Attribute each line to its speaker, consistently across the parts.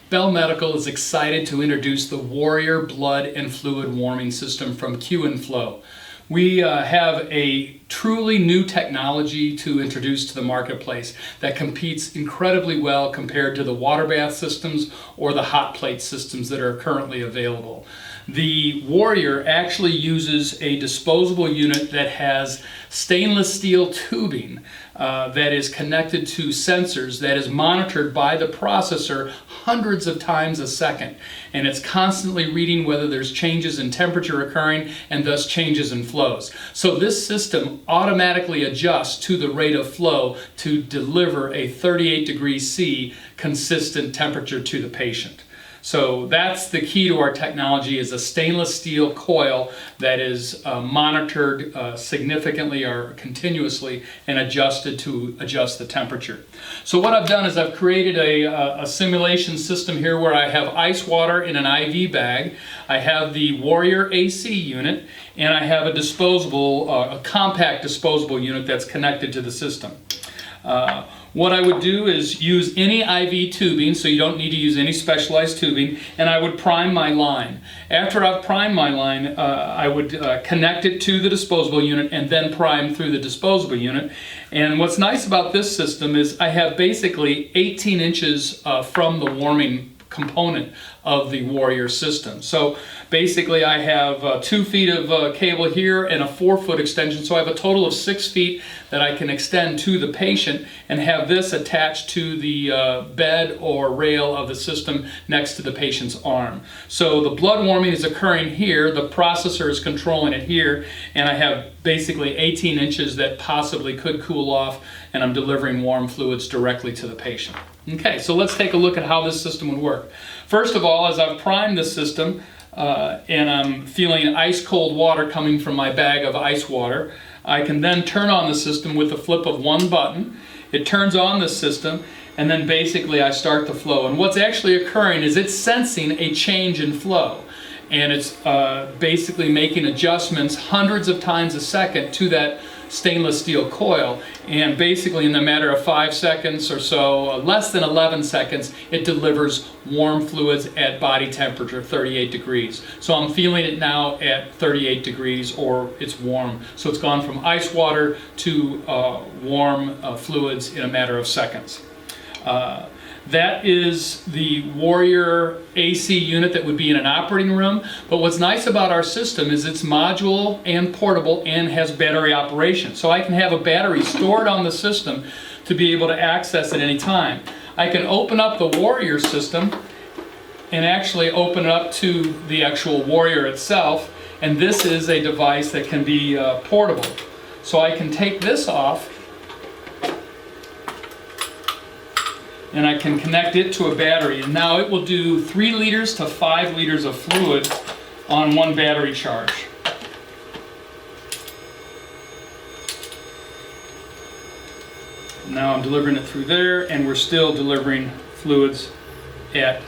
Speaker 1: Bell Medical is excited to introduce the Warrior Blood and Fluid Warming System from Q&Flow. We have a truly new technology to introduce to the marketplace that competes incredibly well compared to the water bath systems or the hot plate systems that are currently available. The Warrior actually uses a disposable unit that has stainless steel tubing that is connected to sensors that is monitored by the processor hundreds of times a second, and it's constantly reading whether there's changes in temperature occurring and thus changes in flows. So this system automatically adjusts to the rate of flow to deliver a 38 degrees C consistent temperature to the patient. So that's the key to our technology, is a stainless steel coil that is monitored significantly or continuously and adjusted to adjust the temperature. So what I've done is I've created a simulation system here where I have ice water in an IV bag, I have the Warrior AC unit, and I have a disposable, a compact disposable unit that's connected to the system. What I would do is use any IV tubing, so you don't need to use any specialized tubing, and I would prime my line. After I've primed my line, I would connect it to the disposable unit and then prime through the disposable unit. And what's nice about this system is I have basically 18 inches from the warming component of the Warrior system. So basically I have 2 feet of cable here and a 4-foot extension, so I have a total of 6 feet that I can extend to the patient and have this attached to the bed or rail of the system next to the patient's arm. So the blood warming is occurring here, the processor is controlling it here, and I have basically 18 inches that possibly could cool off, and I'm delivering warm fluids directly to the patient. Okay, so let's take a look at how this system would work. First of all, as I've primed the system and I'm feeling ice cold water coming from my bag of ice water, I can then turn on the system with the flip of one button. It turns on the system, and then basically I start the flow. And what's actually occurring is it's sensing a change in flow, and it's basically making adjustments hundreds of times a second to that stainless steel coil, and basically in a matter of 5 seconds or so, less than 11 seconds, it delivers warm fluids at body temperature, 38 degrees. So I'm feeling it now at 38 degrees, or it's warm. So it's gone from ice water to warm fluids in a matter of seconds. That is the Warrior AC unit that would be in an operating room. But what's nice about our system is it's modular and portable and has battery operation. So I can have a battery stored on the system to be able to access at any time. I can open up the Warrior system and actually open it up to the actual Warrior itself. And this is a device that can be portable. So I can take this off and I can connect it to a battery, and now it will do 3 liters to 5 liters of fluid on one battery charge. Now I'm delivering it through there, and we're still delivering fluids at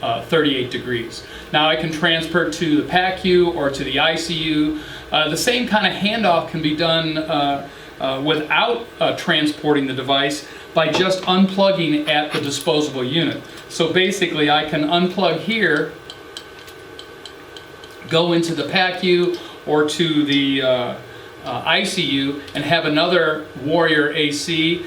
Speaker 1: 38 degrees. Now I can transfer to the PACU or to the ICU. The same kind of handoff can be done without transporting the device by just unplugging at the disposable unit. So basically I can unplug here, go into the PACU or to the ICU, and have another Warrior AC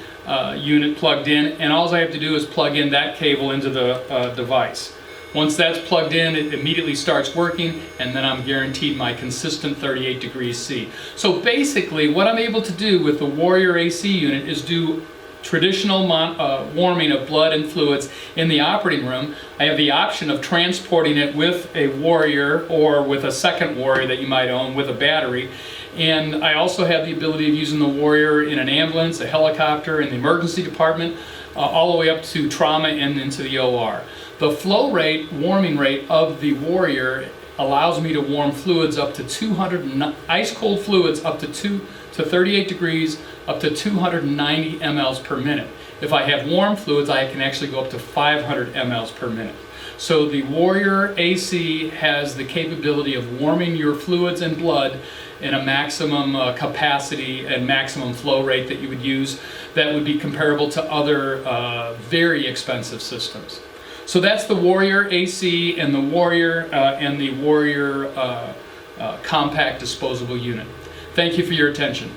Speaker 1: unit plugged in, and all I have to do is plug in that cable into the device. Once that's plugged in, it immediately starts working, and then I'm guaranteed my consistent 38 degrees C. So basically what I'm able to do with the Warrior AC unit is do traditional warming of blood and fluids in the operating room. I have the option of transporting it with a Warrior or with a second Warrior that you might own with a battery. And I also have the ability of using the Warrior in an ambulance, a helicopter, in the emergency department, all the way up to trauma and into the OR. The flow rate, warming rate of the Warrior allows me to warm fluids up to ice cold fluids up to 38 degrees, up to 290 mLs per minute. If I have warm fluids, I can actually go up to 500 mLs per minute. So the Warrior AC has the capability of warming your fluids and blood in a maximum capacity and maximum flow rate that you would use that would be comparable to other very expensive systems. So that's the Warrior AC and the Warrior Compact Disposable Unit. Thank you for your attention.